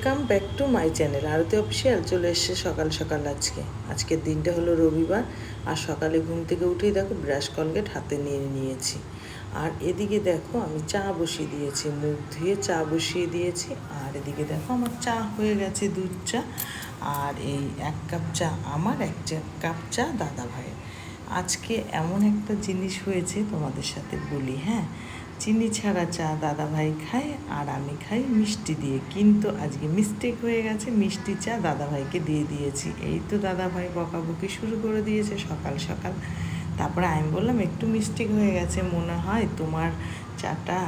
Welcome back to my channel Aarti official. চলে এসছে সকাল সকাল। আজকের দিনটা হলো রবিবার। আর সকালে ঘুম থেকে উঠেই দেখো ব্রাশ কলগেট হাতে নিয়ে নিয়েছি। আর এদিকে দেখো আমি চা বসিয়ে দিয়েছি, মুখ ধুয়ে চা বসিয়ে দিয়েছি। আর এদিকে দেখো আমার চা হয়ে গেছে, দুধ চা। আর এই 1 কাপ চা আমার, 1 কাপ চা দাদা ভাইয়ের। আজকে এমন একটা জিনিস হয়েছে তোমাদের সাথে বলি। হ্যাঁ, চিনি ছাড়া চা দাদা ভাই খায় আর আমি খাই মিষ্টি দিয়ে, কিন্তু আজকে মিস্টেক হয়ে গেছে, মিষ্টি চা দাদা ভাইকে দিয়ে দিয়েছি। এই তো দাদা ভাই বকাবকি শুরু করে দিয়েছে সকাল সকাল। তারপরে আমি বললাম একটু মিস্টেক হয়ে গেছে, মনে হয় তোমার চাটা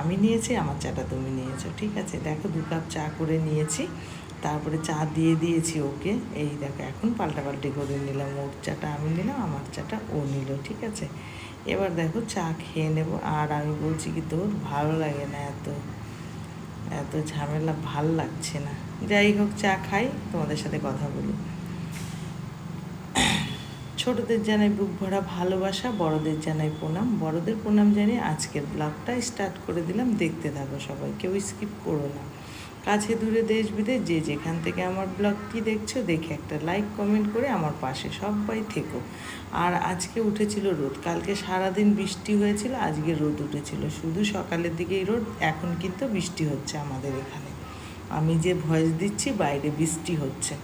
আমি নিয়েছি, আমার চাটা তুমি নিয়েছো। ঠিক আছে, দেখো 2 কাপ চা করে নিয়েছি। তারপরে চা দিয়ে দিয়েছি ওকে। এই দেখো এখন পাল্টাপাল্টি করে নিলাম, ওর চাটা আমি নিলাম, আমার চাটা ও নিল। ঠিক আছে, এবার দেখো চা খেয়ে নেব। আর আমি বলছি কি, তোর ভালো লাগে না, এত এত ঝামেলা ভাল লাগছে না। যাই হোক, চা খাই, তোমাদের সাথে কথা বলি। ছোটদের জানাই বুক ভরা ভালোবাসা, বড়দের জানাই প্রণাম। বড়দের প্রণাম জানিয়ে আজকের ব্লগটা স্টার্ট করে দিলাম। দেখতে থাকো সবাই, কেউ স্কিপ করো না। কাছে দূরে দেশ বিদেশ যে যেখান থেকে আমার ব্লগটি দেখছো, দেখে একটা লাইক কমেন্ট করে আমার পাশে সবাই থেকো। আর আজকে উঠেছিল রোদ, কালকে সারাদিন বৃষ্টি হয়েছিল, আজকে রোদ উঠেছিল, শুধু সকালের দিকেই রোদ। এখন কিন্তু বৃষ্টি হচ্ছে আমাদের এখানে। আমি যে ভয়েস দিচ্ছি বাইরে বৃষ্টি হচ্ছে।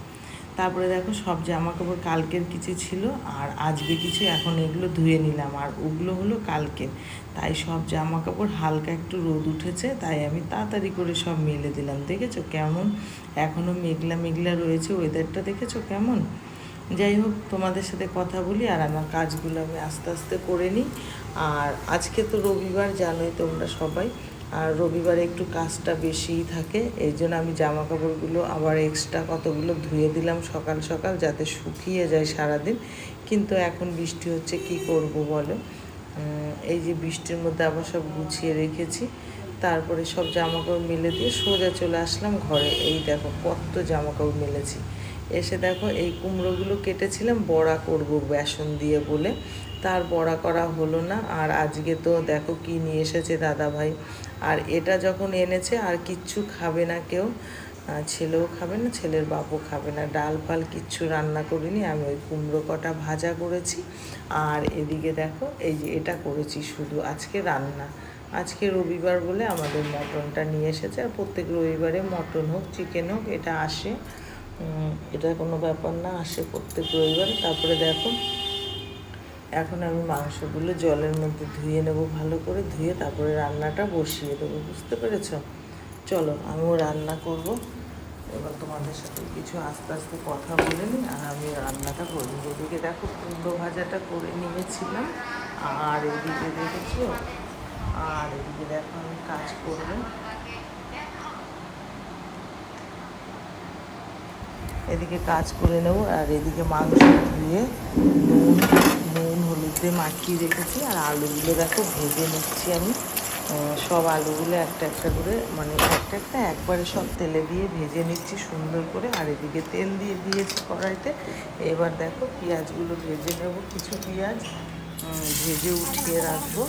তারপরে দেখো সব জামা কাপড় কালকের কিছু ছিল আর আজকে কিছু, এখন এগুলো ধুয়ে নিলাম। আর ওগুলো হলো কালকের, তাই সব জামা কাপড় হালকা একটু রোদ উঠেছে, তাই আমি তাড়াতাড়ি করে সব মেলে দিলাম। দেখেছো কেমন এখনও মেঘলা মেঘলা রয়েছে, ওয়েদারটা দেখেছো কেমন। যাই হোক, তোমাদের সাথে কথা বলি আর আমার কাজগুলো আমি আস্তে আস্তে করে নিই। আর আজকে তো রবিবার, জানোই তোমরা সবাই। আর রবিবারে একটু কাজটা বেশিই থাকে, এই জন্য আমি জামা কাপড়গুলো আবার এক্সট্রা কতগুলো ধুয়ে দিলাম সকাল সকাল, যাতে শুকিয়ে যায় সারাদিন। কিন্তু এখন বৃষ্টি হচ্ছে, কি করব বলো। এই যে বৃষ্টির মধ্যে আবার সব গুছিয়ে রেখেছি। তারপরে সব জামাকাপড় মেলে দিয়ে সোজা চলে আসলাম ঘরে। এই দেখো কত জামাকাপড় মেলেছি। এসে দেখো এই কুমড়োগুলো কেটেছিলাম, বড়া করব বেসন দিয়ে বলে, তার বড়া করা হলো না। আর আজকে তো দেখো কি নিয়ে এসেছে দাদা ভাই। আর এটা যখন এনেছে আর কিচ্ছু খাবে না কেউ, ছেলেও খাবে না, ছেলের বাপও খাবে না। ডাল ফাল কিচ্ছু রান্না করিনি, আমি ওই কুমড়ো কটা ভাজা করেছি। আর এদিকে দেখো এই যে এটা করেছি শুধু আজকে রান্না। আজকে রবিবার বলে আমাদের মটনটা নিয়ে এসেছে। আর প্রত্যেক রবিবারে মটন হোক চিকেন হোক এটা আসে, এটা কোনো ব্যাপার না, আসে প্রত্যেক রবিবারে। তারপরে দেখো এখন আমি মাংসগুলো জলের মধ্যে ধুয়ে নেব, ভালো করে ধুয়ে তারপরে রান্নাটা বসিয়ে দেবো, বুঝতে পেরেছ। চলো আমিও রান্না করব। এবার তোমাদের সাথে কিছু আস্তে আস্তে কথা বলে নিই আর আমি রান্নাটা করি। এদিকে দেখো কুমড়ো ভাজাটা করে নিয়েছিলাম। আর এদিকে দেখেছো, আর এদিকে দেখো আমি কাজ করবো। এদিকে কাজ করে নেব আর এদিকে মাংস ধুয়ে নুন নুন হলুদ দিয়ে মাখিয়ে রেখেছি। আর আলুগুলো দেখো ভেজে নিচ্ছি আমি। সব আলুগুলো একটা একটা করে, মানে একটা একটা একবারে সব তেলে দিয়ে ভেজে নিচ্ছি সুন্দর করে। আর এদিকে তেল দিয়ে দিয়েছি কড়াইতে। এবার দেখো পেঁয়াজগুলো ভেজে নেব, কিছু পেঁয়াজ ভেজে উঠিয়ে রাখবো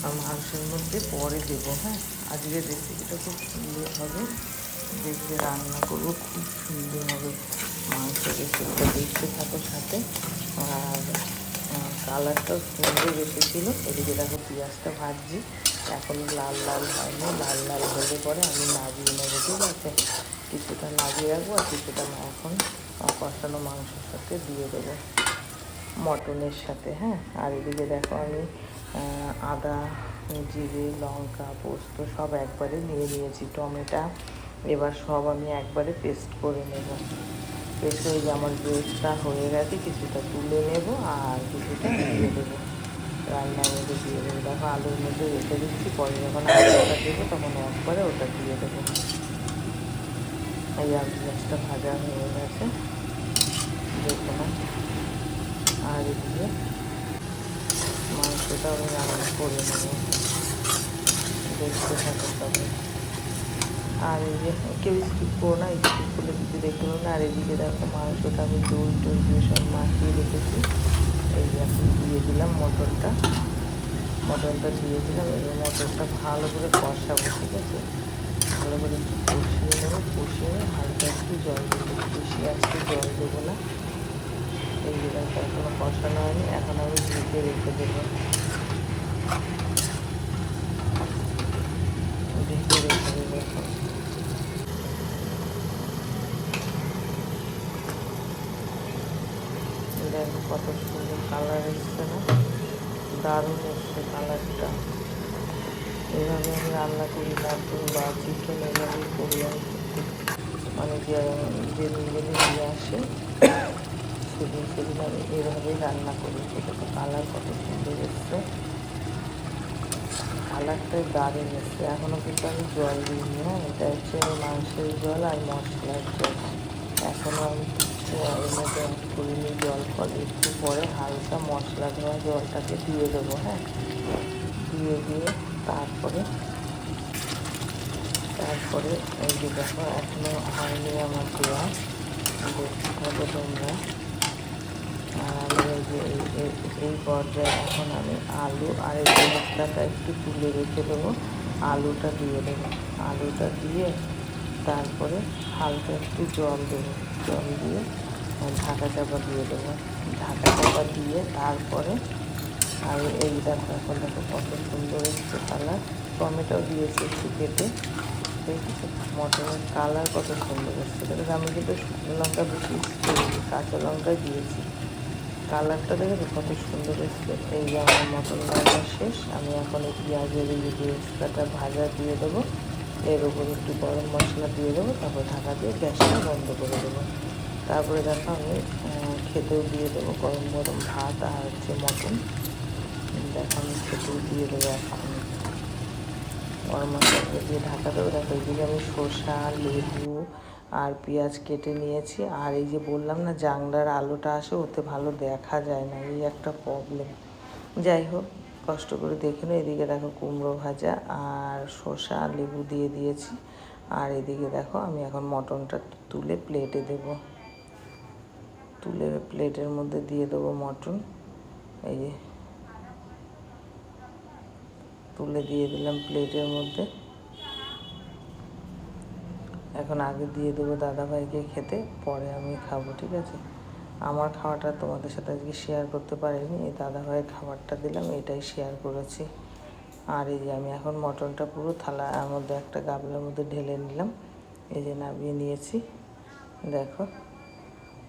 আর মাংসের মধ্যে পরে দেবো। হ্যাঁ, আজকের রেসিপিটা খুব সুন্দর হবে, দেখবে রান্না করবো, খুব সুন্দর হবে মাংসের রেসিপিটা, দেখতে থাকো সাথে। আর কালারটাও সুন্দর এসেছিলো। এদিকে দেখো পেঁয়াজটা ভাজছি, এখন লাল লাল হয়নি, লাল লাল হলে পরে আমি নামিয়ে নেবো। ঠিক আছে, কিছুটা নামিয়ে রাখবো আর কিছুটা এখন কষানো মাংসের সাথে দিয়ে দেবো, মটনের সাথে। হ্যাঁ, আর এদিকে দেখো আমি আদা জিরে লঙ্কা পোস্ত সব একবারে নিয়ে নিয়েছি, টমেটো এবার সব আমি একবারে পেস্ট করে নেব। পেস্ট হয়ে যে আমার পেস্টটা হয়ে গেছে, কিছুটা তুলে নেব আর কিছুটা দিয়ে দেবো রান্নার মধ্যে দিয়ে দেবো। দেখো আলুর মধ্যে রেখে দিচ্ছি, পরে যখন আলুটা দেবো তখন একবারে ওটা দিয়ে দেবো। এই আলু পেঁয়াজটা ভাজা হয়ে গেছে দেখলাম। আর এদিকে মাংসটা আমি রান্না করে নেব, দেখতে থাকো সবাই। আর এই যে কেউ স্কিপ করো না, স্কিপ করলে কিছু দেখতে পাবো না। আর এদিকে দেখো মাংসটা আমি দই টই দিয়ে সব মাখিয়ে রেখেছি। এই যে এখন দিয়ে দিলাম মটনটা দিয়ে দিলাম। এবার মটনটা ভালো করে কষাবো, ঠিক আছে। ভালো করে একটু কষিয়ে নেবো, কষিয়ে হালকা একটু জল দেবো, বেশি আজকে জল দেবো না। এই যে দেখো এখনো কষানো হয়নি, এখন আমি ঢেকে রেখে দেবো, ঢেকে রেখে দেবো এখন। দেখো কত সুন্দর কালার এসছে না, দারুণ এসছে কালারটা। এইভাবে আমি রান্না করি মাটন বা চিকেন, এইভাবেই করি আমি। মানে যেদিন যেদিন নিয়ে আসে সেদিন সেদিন আমি এইভাবেই রান্না করি। এটা তো কালার কত সুন্দর এসছে, কালারটাই দারুণ এসছে। এখনও কিন্তু আমি জল দিইনি, হ্যাঁ, এটা হচ্ছে মাংসের জল আর মশলার জল। এখনও আমি কিছু এর মধ্যে অ্যাড করিনি জল ফল, একটু পরে হালকা মশলা দেওয়া জলটাকে দিয়ে দেবো, হ্যাঁ, দিয়ে তারপরে এই যে দেখো এখনও হয়নি আমার দেওয়া, দেখতে হবে তোমরা। আর আমি এই যে এই পর্যায়ে এখন আমি আলু আর এই মশলাটা একটু তুলে রেখে দেবো, আলুটা দিয়ে দেবো, আলুটা দিয়ে তারপরে হালকা একটু জল দেবো, জল দিয়ে ঢাকা চাপা দিয়ে দেবো, ঢাকা চাপা দিয়ে তারপরে আমি এই দেখো এখন দেখো কত সুন্দর এসছে কালার। টমেটো দিয়েছি একটু কেটে, দেখেছি মটনের কালার কত সুন্দর এসছে। দেখো আমি কিন্তু শুকনো লঙ্কা বেশি করিনি, কাঁচা লঙ্কা দিয়েছি, কালারটা দেখেছো কত সুন্দর এসছে। এই যে আমার মটন রান্না শেষ, আমি এখন এই পেঁয়াজের এই যে এক্সট্রাটা ভাজা দিয়ে দেবো, এর উপর একটু গরম মশলা দিয়ে দেবো, তারপর ঢাকা দিয়ে গ্যাসটা বন্ধ করে দেবো। তারপরে দেখো আমি খেতেও দিয়ে দেবো গরম গরম ভাত আর হচ্ছে মটন। দেখো আমি খেতেও দিয়ে দেবো এখন, গরম মশলা দিয়ে ঢাকা দেবো। দেখো এইদিকে আমি শসা, লেবু আর পেঁয়াজ কেটে নিয়েছি। আর এই যে বললাম না জাংলার আলোটা আসে, ওতে ভালো দেখা যায় না, এই একটা প্রবলেম। যাই হোক, কষ্ট করে দেখে নো। এদিকে দেখো কুমড়ো ভাজা আর শসা লেবু দিয়ে দিয়েছি। আর এদিকে দেখো আমি এখন মটনটা তুলে প্লেটে দেব, তুলে প্লেটের মধ্যে দিয়ে দেবো মটন। এই যে তুলে দিয়ে দিলাম প্লেটের মধ্যে। এখন আগে দিয়ে দেবো দাদাভাইকে খেতে, পরে আমি খাবো, ঠিক আছে। আমার খাওয়াটা তোমাদের সাথে আজকে শেয়ার করতে পারিনি, এই দাদাভাইয়ের খাবারটা দিলাম, এটাই শেয়ার করেছি। আর এই যে আমি এখন মটনটা পুরো থালার মধ্যে একটা গামলার মধ্যে ঢেলে নিলাম, এই যে নামিয়ে নিয়েছি। দেখো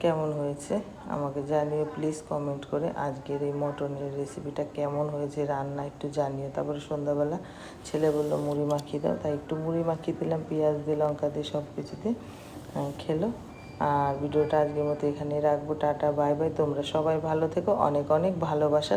কেমন হয়েছে আমাকে জানিও প্লিজ কমেন্ট করে, আজকের এই মটনের রেসিপিটা কেমন হয়েছে রান্না একটু জানিও। তারপরে সন্ধ্যাবেলা ছেলে বললো মুড়ি মাখিয়ে দাও, তাই একটু মুড়ি মাখিয়ে দিলাম, পেঁয়াজ দিয়ে লঙ্কা দিয়ে সব কিছুতে খেলো। আর ভিডিওটা আজকের মতো এখানেই রাখবো, টাটা বাই বাই। তোমরা সবাই ভালো থেকো, অনেক অনেক ভালোবাসা।